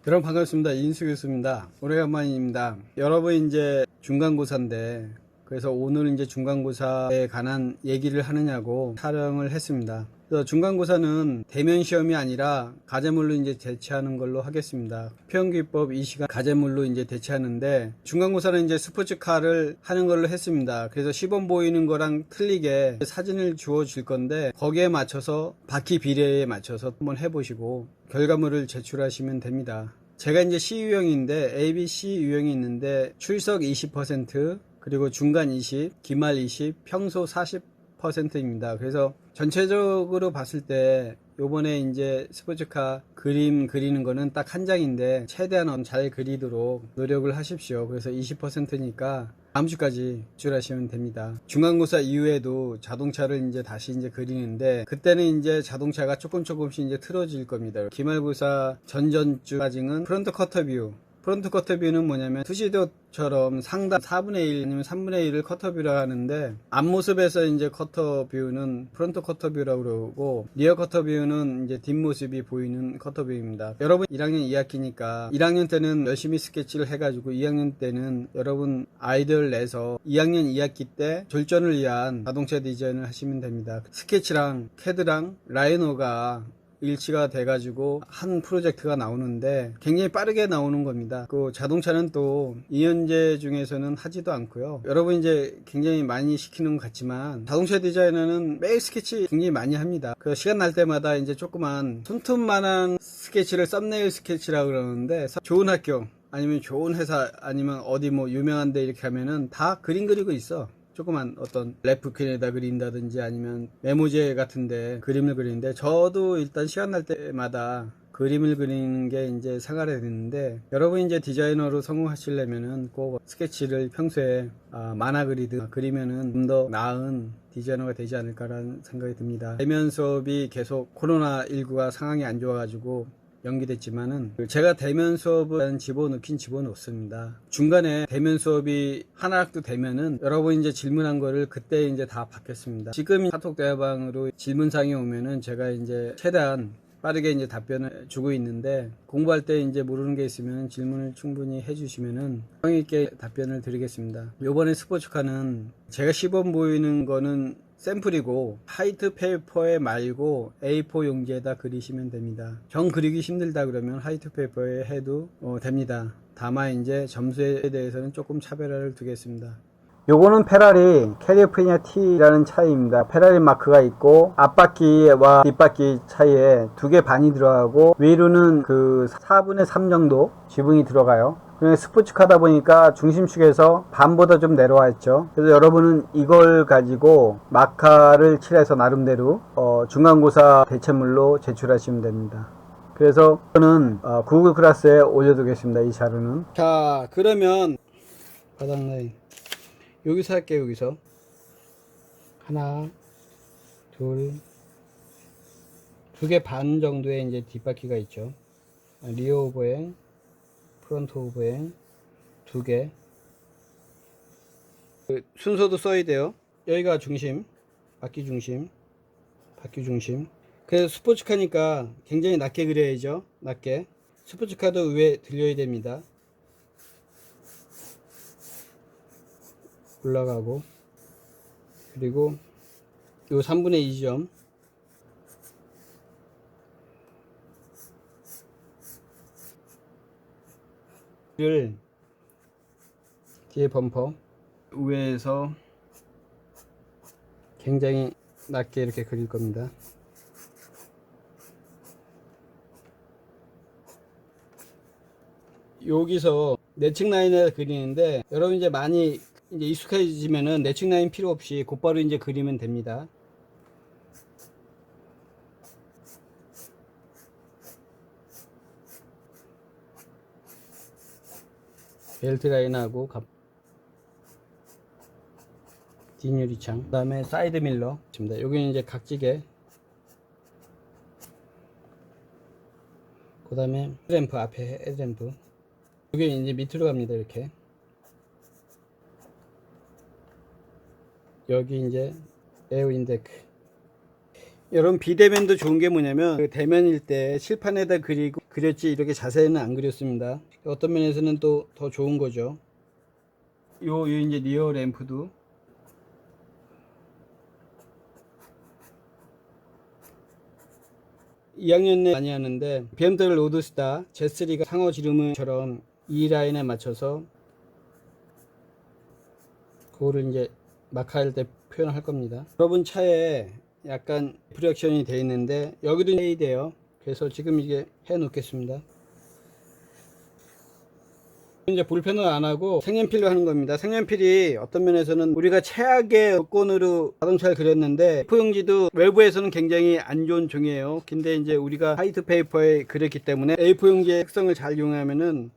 여러분 반갑습니다. 이인수 교수입니다. 오래간만입니다. 여러분 이제 중간고사인데 그래서 오늘 이제 중간고사에 관한 얘기를 하느냐고 촬영을 했습니다. 그래서 중간고사는 대면 시험이 아니라 가제물로 이제 대체하는 걸로 하겠습니다. 표현기법 이 시간 가제물로 이제 대체하는데 중간고사는 이제 스포츠카를 하는 걸로 했습니다. 그래서 시범 보이는 거랑 틀리게 사진을 주어 줄 건데 거기에 맞춰서 바퀴 비례에 맞춰서 한번 해보시고 결과물을 제출하시면 됩니다. 제가 이제 C 유형인데 A, B, C 유형이 있는데 출석 20%, 그리고 중간 20, 기말 20, 평소 40%입니다. 그래서 전체적으로 봤을 때 요번에 이제 스포츠카 그림 그리는 거는 딱 한 장인데 최대한 잘 그리도록 노력을 하십시오. 그래서 20%니까 다음 주까지 제출하시면 됩니다. 중간고사 이후에도 자동차를 이제 다시 이제 그리는데 그때는 이제 자동차가 조금씩 이제 틀어질 겁니다. 기말고사 전전주까지는 프론트 커터 뷰. 프론트 커터 뷰는 뭐냐면 투시도처럼 상단 4분의 1 아니면 3분의 1을 커터 뷰라 하는데 앞모습에서 이제 커터 뷰는 프론트 커터 뷰라고 그러고 리어 커터 뷰는 이제 뒷모습이 보이는 커터 뷰입니다. 여러분 1학년 2학기니까 1학년 때는 열심히 스케치를 해가지고 2학년 때는 여러분 아이들 내서 2학년 2학기 때 졸전을 위한 자동차 디자인을 하시면 됩니다. 스케치랑 캐드랑 라이노가 일치가 돼가지고 한 프로젝트가 나오는데 굉장히 빠르게 나오는 겁니다. 그 자동차는 또 이현재 중에서는 하지도 않고요. 여러분 이제 굉장히 많이 시키는 것 같지만 자동차 디자이너는 매일 스케치 굉장히 많이 합니다. 그 시간 날 때마다 이제 조그만 손톱만한 스케치를 썸네일 스케치라고 그러는데 좋은 학교 아니면 좋은 회사 아니면 어디 뭐 유명한 데 이렇게 하면은 다 그림 그리고 있어. 조그만 어떤 래프퀸에다 그린다든지 아니면 메모지에 같은데 그림을 그리는데 저도 일단 시간 날 때마다 그림을 그리는 게 이제 생활이 됐는데 여러분 이제 디자이너로 성공하시려면은 꼭 스케치를 평소에 만화 그리듯 그리면은 좀 더 나은 디자이너가 되지 않을까라는 생각이 듭니다. 대면 수업이 계속 코로나19가 상황이 안 좋아가지고 연기됐지만은 제가 대면 수업을 집어넣습니다. 중간에 대면 수업이 하나 학도 되면은 여러분 이제 질문한 거를 그때 이제 다 받겠습니다. 지금 카톡 대화방으로 질문사항이 오면은 제가 이제 최대한 빠르게 이제 답변을 주고 있는데 공부할 때 이제 모르는 게 있으면 질문을 충분히 해주시면은 성의 있게 답변을 드리겠습니다. 요번에 스포츠카는 제가 시범 보이는 거는 샘플이고 화이트 페이퍼에 말고 A4 용지에다 그리시면 됩니다. 정 그리기 힘들다 그러면 화이트 페이퍼에 해도 됩니다. 다만 이제 점수에 대해서는 조금 차별화를 두겠습니다. 요거는 페라리 캘리포니아 T라는 차이입니다. 페라리 마크가 있고 앞바퀴와 뒷바퀴 차이에 2개 반이 들어가고 위로는 그 4분의 3 정도 지붕이 들어가요. 스포츠카다 보니까 중심축에서 반보다 좀 내려와 있죠. 그래서 여러분은 이걸 가지고 마카를 칠해서 나름대로 중간고사 대체물로 제출하시면 됩니다. 그래서 저는 구글 클래스에 올려두겠습니다. 이 자료는. 자, 그러면 바닥 라인 여기서 할게요. 여기서 하나, 둘, 2개 반 정도의 이제 뒷바퀴가 있죠. 리어 오버행, 프론트 오버행 2개. 순서도 써야 돼요. 여기가 중심, 바퀴 중심, 바퀴 중심. 그래서 스포츠카니까 굉장히 낮게 그려야죠. 낮게. 스포츠카도 위에 들려야 됩니다. 올라가고. 그리고 요 3분의 2점. 를 뒤에 범퍼 위에서 굉장히 낮게 이렇게 그릴 겁니다. 여기서 내측 라인을 그리는데 여러분 이제 많이 이제 익숙해지면은 내측 라인 필요 없이 곧바로 이제 그리면 됩니다. 벨트 라인하고 뒷유리창, 그 다음에 사이드 밀러 있습니다. 여기는 이제 각지게, 그 다음에 헤드램프, 앞에 헤드램프. 이게 이제 밑으로 갑니다. 이렇게 여기 이제 에어 인데크, 여러분 비대면도 좋은 게 뭐냐면 그 대면일 때 칠판에다 그렸지 이렇게 자세히는 안 그렸습니다. 어떤 면에서는 또 더 좋은 거죠. 요 이제 리어 램프도 2학년 내 많이 하는데 BMW 로드스타 Z3가 상어 지름처럼 이 라인에 맞춰서 그거를 이제 마크할 때 표현할 겁니다. 여러분 차에 약간 프리액션이 되어 있는데 여기도 해야 돼요. 그래서 지금 이게 해 놓겠습니다. 이제 볼펜을 안 하고 색연필로 하는 겁니다. 색연필이 어떤 면에서는 우리가 최악의 여건으로 자동차를 그렸는데 A4용지도 외부에서는 굉장히 안 좋은 종이에요. 근데 이제 우리가 화이트 페이퍼에 그렸기 때문에 A4용지의 특성을 잘 이용하면은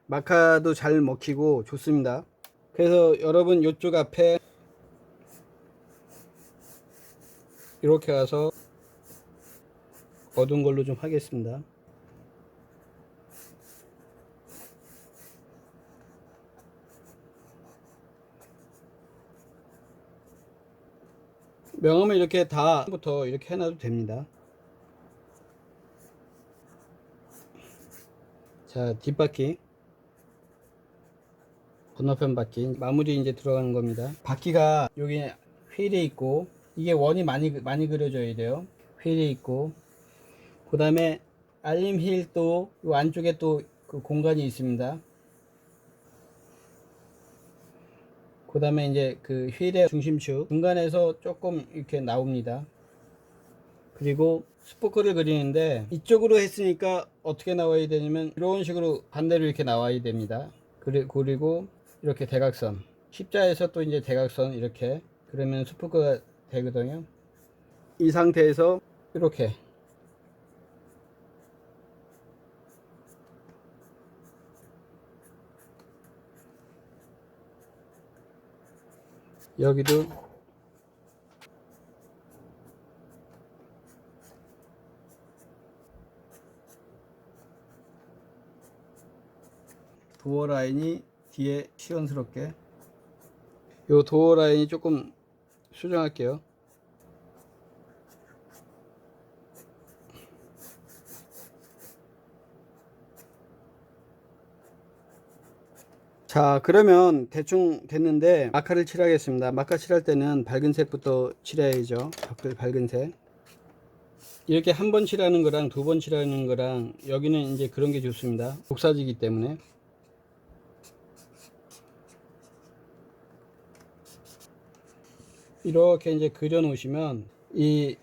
마카도 잘 먹히고 좋습니다. 그래서 여러분 이쪽 앞에 이렇게 가서 어두운 걸로 좀 하겠습니다. 명암을 이렇게 다부터 이렇게 해놔도 됩니다. 자, 뒷바퀴 건너편 바퀴 마무리 이제 들어가는 겁니다. 바퀴가 여기 휠이 있고 이게 원이 많이 그려져야 돼요. 휠이 있고 그 다음에 알림 휠도 이 안쪽에 또 그 공간이 있습니다. 그 다음에 이제 그 휠의 중심축 중간에서 조금 이렇게 나옵니다. 그리고 스포크를 그리는데 이쪽으로 했으니까 어떻게 나와야 되냐면 이런 식으로 반대로 이렇게 나와야 됩니다. 그리고 이렇게 대각선 십자에서 또 이제 대각선 이렇게 그러면 스포크가 되거든요. 이 상태에서 이렇게 여기도 도어 라인이 뒤에 시원스럽게 요 도어 라인이 조금 수정할게요. 자, 그러면 대충 됐는데 마카를 칠하겠습니다. 마카 칠할 때는 밝은 색부터 칠해야죠. 밝은 색. 이렇게 한 번 칠하는 거랑 두 번 칠하는 거랑 여기는 이제 그런 게 좋습니다. 복사지기 때문에. 이렇게 이제 그려 놓으시면 이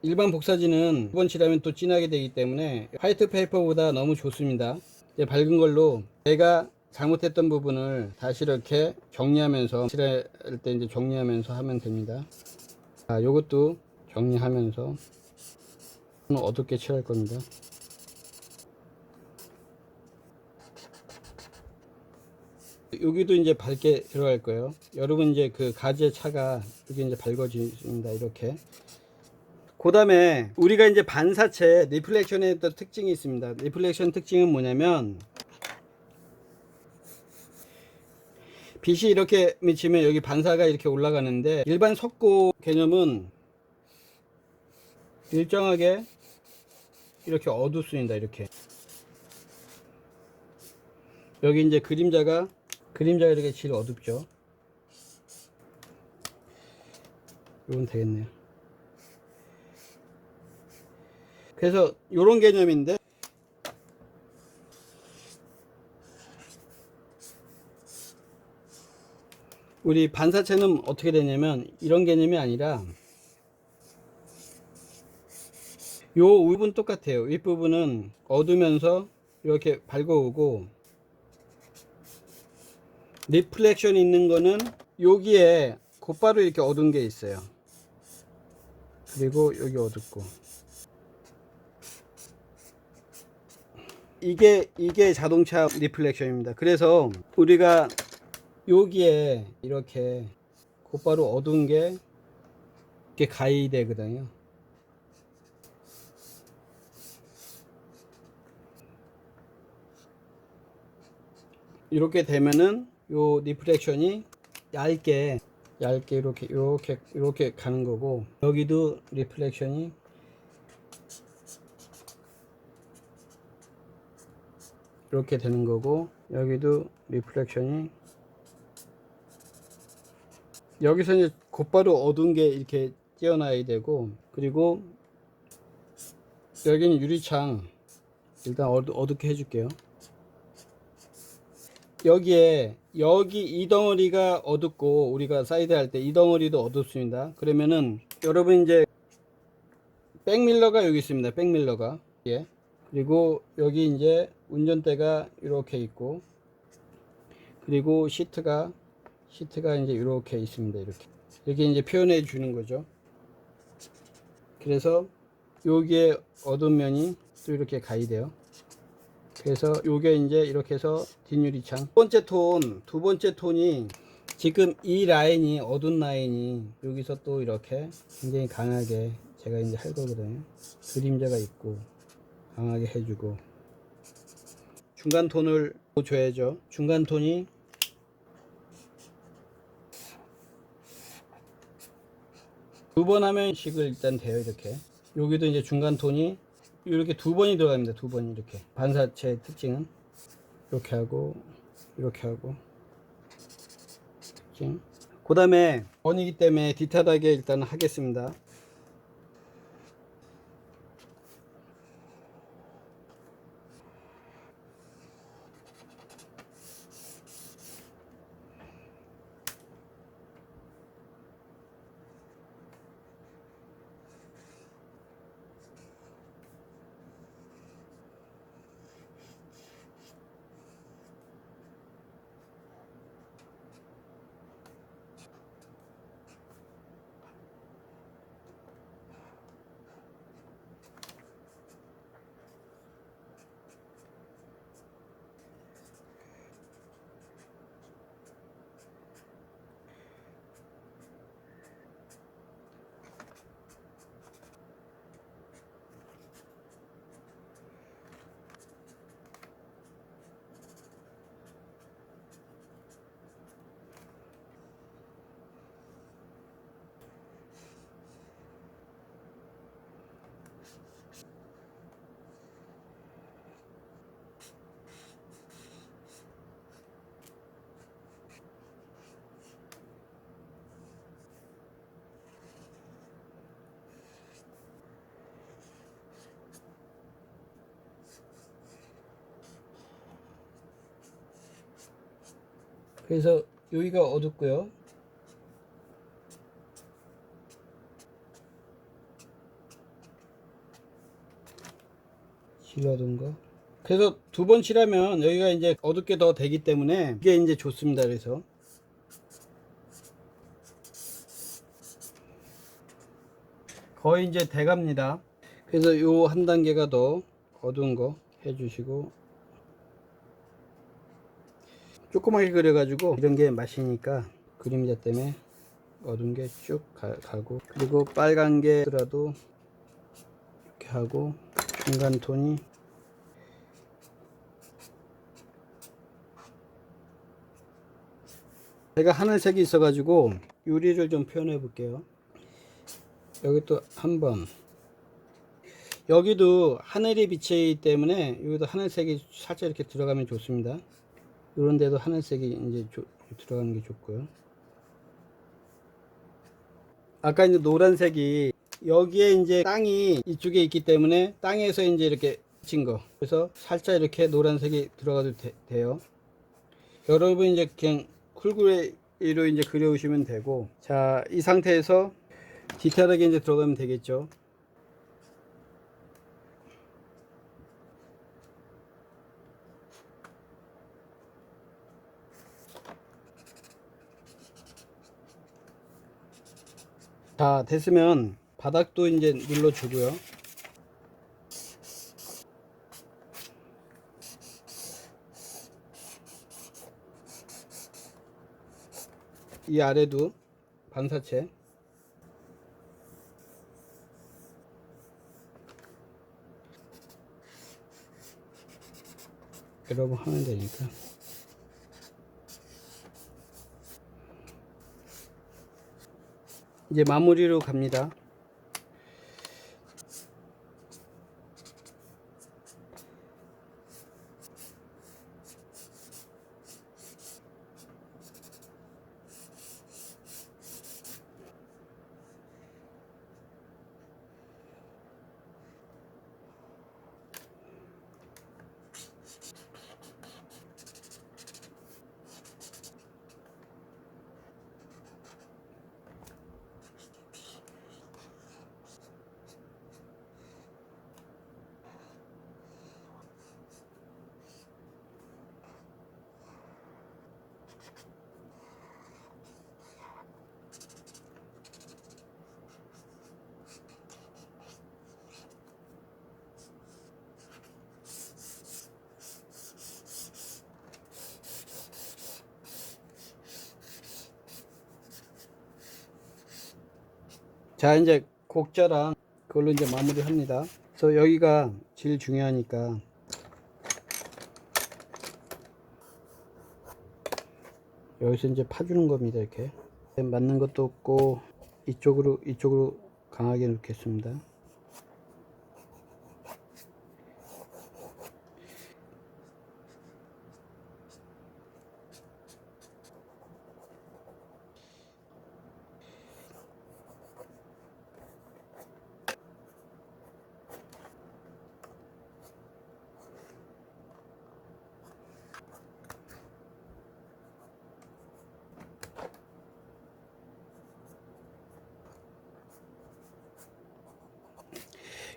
일반 복사지는 두 번 칠하면 또 진하게 되기 때문에 화이트 페이퍼보다 너무 좋습니다. 이제 밝은 걸로 내가 잘못했던 부분을 다시 이렇게 정리하면서 칠할 때 이제 정리하면서 하면 됩니다. 자, 요것도 정리하면서 어둡게 칠할 겁니다. 여기도 이제 밝게 들어갈 거예요. 여러분 이제 그 가지의 차가 여기 이제 밝아집니다. 이렇게. 그 다음에 우리가 이제 반사체 리플렉션의 또 특징이 있습니다. 리플렉션 특징은 뭐냐면 빛이 이렇게 미치면 여기 반사가 이렇게 올라가는데 일반 석고 개념은 일정하게 이렇게 어둡습니다. 이렇게 여기 이제 그림자가 이렇게 질 어둡죠. 이건 되겠네요. 그래서 이런 개념인데 우리 반사체는 어떻게 되냐면 이런 개념이 아니라 요 윗부분 똑같아요. 윗부분은 어두면서 이렇게 밝아오고 리플렉션 있는 거는 여기에 곧바로 이렇게 어두운 게 있어요. 그리고 여기 어둡고 이게 자동차 리플렉션입니다. 그래서 우리가 여기에 이렇게 곧바로 어두운 게 이렇게 가이 되거든요. 이렇게 되면은 요 리플렉션이 얇게 이렇게 가는 거고 여기도 리플렉션이 이렇게 되는 거고, 여기도 리플렉션이, 여기서 이제 곧바로 어두운 게 이렇게 띄어나야 되고, 그리고 여기는 유리창 일단 어둡게 해줄게요. 여기에 여기 이 덩어리가 어둡고, 우리가 사이드 할 때 이 덩어리도 어둡습니다. 그러면은 여러분 이제 백밀러가 여기 있습니다. 백밀러가, 예. 그리고 여기 이제 운전대가 이렇게 있고, 그리고 시트가 이제 이렇게 있습니다. 이렇게 이제 표현해 주는 거죠. 그래서 여기에 어두운 면이 또 이렇게 가야 돼요. 그래서 요게 이제 이렇게 해서 뒷유리창. 두 번째 톤이 지금 이 라인이, 어두운 라인이 여기서 또 이렇게 굉장히 강하게 제가 이제 할 거거든요. 그림자가 있고 강하게 해주고, 중간 톤을 줘야죠. 중간 톤이 두 번 하면 식을 일단 돼요. 이렇게 여기도 이제 중간 톤이 이렇게 두 번이 들어갑니다. 두 번이 이렇게. 반사체 특징은 이렇게 하고 이렇게 하고 특징. 그 다음에 번이기 때문에 디테일하게 일단 하겠습니다. 그래서 여기가 어둡고요. 칠하던 거. 그래서 두 번 칠하면 여기가 이제 어둡게 더 되기 때문에 이게 이제 좋습니다. 그래서 거의 이제 돼갑니다. 그래서 요 한 단계가 더 어두운 거 해주시고, 조그맣게 그려가지고 이런 게 맛이니까 그림자 때문에 어두운 게 쭉 가고, 그리고 빨간 게라도 이렇게 하고, 중간 톤이 제가 하늘색이 있어 가지고 유리를 좀 표현해 볼게요. 여기 또 한번, 여기도 하늘이 비치기 때문에 여기도 하늘색이 살짝 이렇게 들어가면 좋습니다. 이런 데도 하늘색이 이제 들어가는 게 좋고요. 아까 이제 노란색이 여기에 이제 땅이 이쪽에 있기 때문에 땅에서 이제 이렇게 친 거, 그래서 살짝 이렇게 노란색이 들어가도 돼요. 여러분 이제 그냥 쿨그레이로 이제 그려오시면 되고, 자, 이 상태에서 디테일하게 이제 들어가면 되겠죠. 자, 됐으면 바닥도 이제 눌러주고요. 이 아래도 반사체 여러분 하면 되니까. 이제 마무리로 갑니다. 자, 이제 곡자랑 그걸로 이제 마무리 합니다. 그래서 여기가 제일 중요하니까 여기서 이제 파주는 겁니다. 이렇게 맞는 것도 없고 이쪽으로 강하게 놓겠습니다.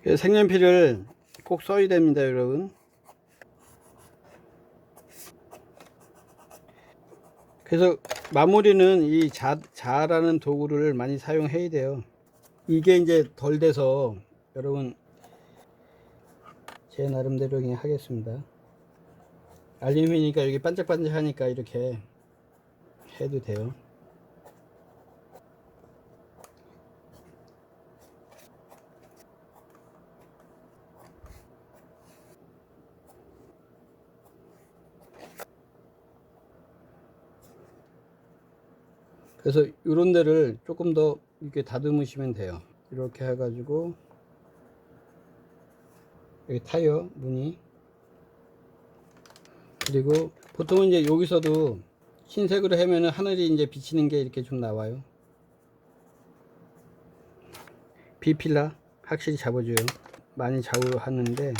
색연필을 꼭 써야 됩니다, 여러분. 그래서 마무리는 이 자라는 도구를 많이 사용해야 돼요. 이게 이제 덜 돼서 여러분 제 나름대로 그냥 하겠습니다. 알루미늄이니까 여기 반짝반짝하니까 이렇게 해도 돼요. 그래서 이런 데를 조금 더 이렇게 다듬으시면 돼요. 이렇게 해가지고 여기 타이어 무늬, 그리고 보통은 이제 여기서도 흰색으로 하면은 하늘이 이제 비치는 게 이렇게 좀 나와요. B필라 확실히 잡아줘요. 많이 좌우로 하는데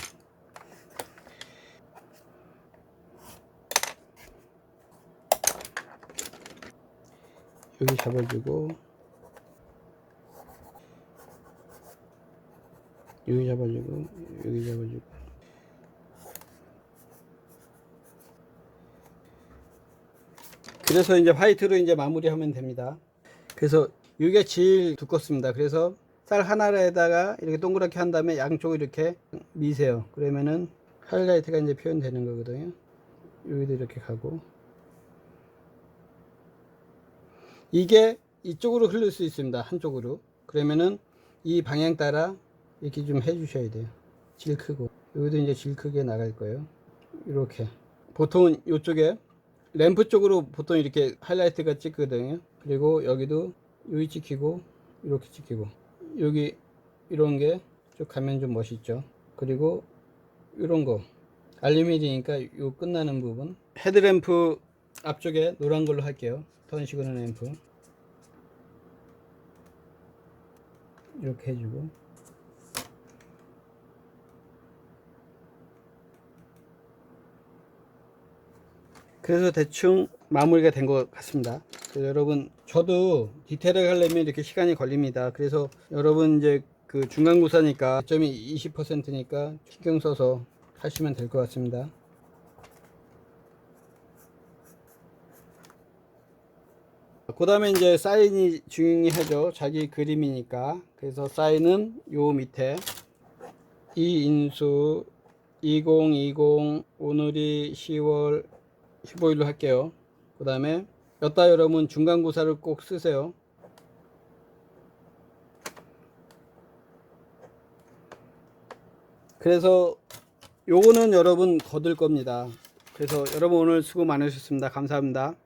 여기 잡아주고 여기 잡아주고 여기 잡아주고, 그래서 이제 화이트로 이제 마무리하면 됩니다. 그래서 이게 제일 두껍습니다. 그래서 쌀 하나에다가 이렇게 동그랗게 한 다음에 양쪽을 이렇게 미세요. 그러면은 하이라이트가 이제 표현되는 거거든요. 여기도 이렇게 가고, 이게 이쪽으로 흐를 수 있습니다. 한쪽으로. 그러면은 이 방향 따라 이렇게 좀 해 주셔야 돼요. 질 크고, 여기도 이제 질 크게 나갈 거예요. 이렇게 보통은 이쪽에 램프 쪽으로 보통 이렇게 하이라이트가 찍거든요. 그리고 여기도 여기 찍히고 이렇게 찍히고, 여기 이런 게 쭉 가면 좀 멋있죠. 그리고 이런 거 알루미늄이니까 요 끝나는 부분, 헤드램프 앞쪽에 노란 걸로 할게요. 턴시그널 램프 이렇게 해주고, 그래서 대충 마무리가 된 것 같습니다. 여러분, 저도 디테일하게 하려면 이렇게 시간이 걸립니다. 그래서 여러분 이제 그 중간고사니까 점이 20%니까 신경 써서 하시면 될 것 같습니다. 그 다음에 이제 사인이 중요하죠. 자기 그림이니까. 그래서 사인은 요 밑에 이인수 2020 오늘이 10월 15일로 할게요. 그 다음에 여따 여러분 중간고사를 꼭 쓰세요. 그래서 요거는 여러분 거둘 겁니다. 그래서 여러분 오늘 수고 많으셨습니다. 감사합니다.